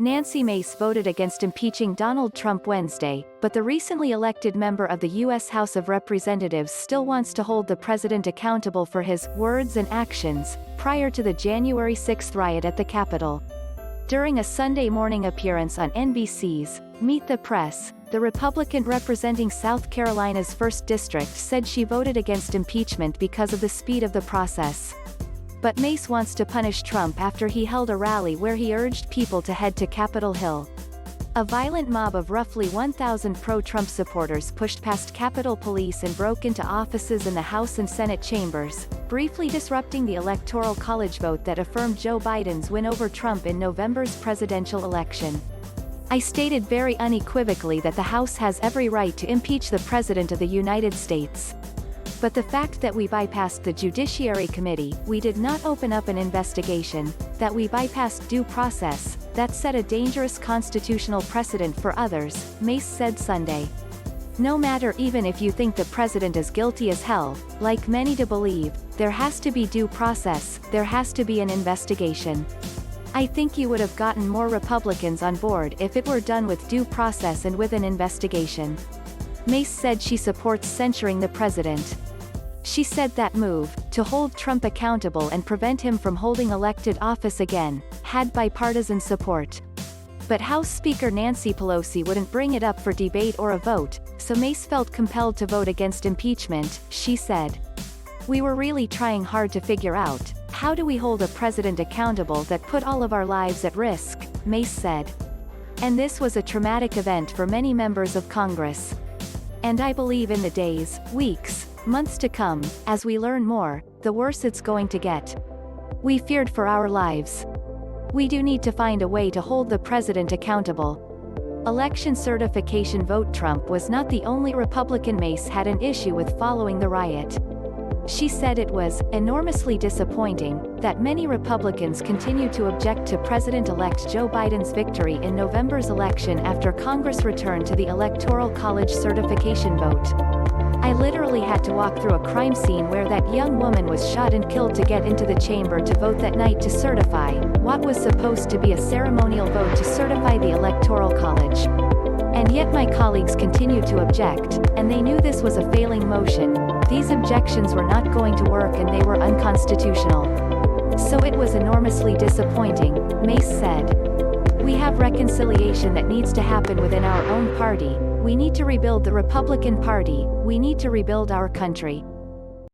Nancy Mace voted against impeaching Donald Trump Wednesday, but the recently elected member of the U.S. House of Representatives still wants to hold the president accountable for his words and actions prior to the January 6 riot at the Capitol. During a Sunday morning appearance on NBC's Meet the Press, the Republican representing South Carolina's 1st District said she voted against impeachment because of the speed of the process. But Mace wants to punish Trump after he held a rally where he urged people to head to Capitol Hill. A violent mob of roughly 1,000 pro-Trump supporters pushed past Capitol Police and broke into offices in the House and Senate chambers, briefly disrupting the Electoral College vote that affirmed Joe Biden's win over Trump in November's presidential election. "I stated very unequivocally that the House has every right to impeach the President of the United States. But the fact that we bypassed the Judiciary Committee, we did not open up an investigation, that we bypassed due process, that set a dangerous constitutional precedent for others," Mace said Sunday. "No matter, even if you think the president is guilty as hell, like many to believe, there has to be due process, there has to be an investigation. I think you would have gotten more Republicans on board if it were done with due process and with an investigation." Mace said she supports censuring the president. She said that move, to hold Trump accountable and prevent him from holding elected office again, had bipartisan support. But House Speaker Nancy Pelosi wouldn't bring it up for debate or a vote, so Mace felt compelled to vote against impeachment, she said. "We were really trying hard to figure out, how do we hold a president accountable that put all of our lives at risk," Mace said. "And this was a traumatic event for many members of Congress. And I believe in the days, weeks, months to come, as we learn more, the worse it's going to get. We feared for our lives. We do need to find a way to hold the president accountable." Election certification voteTrump was not the only Republican Mace had an issue with following the riot. She said it was enormously disappointing that many Republicans continue to object to President-elect Joe Biden's victory in November's election after Congress returned to the Electoral College certification vote. "I literally had to walk through a crime scene where that young woman was shot and killed to get into the chamber to vote that night to certify what was supposed to be a ceremonial vote to certify the Electoral College. And yet my colleagues continued to object, and they knew this was a failing motion. These objections were not going to work and they were unconstitutional. So it was enormously disappointing," Mace said. "We have reconciliation that needs to happen within our own party. We need to rebuild the Republican Party, we need to rebuild our country.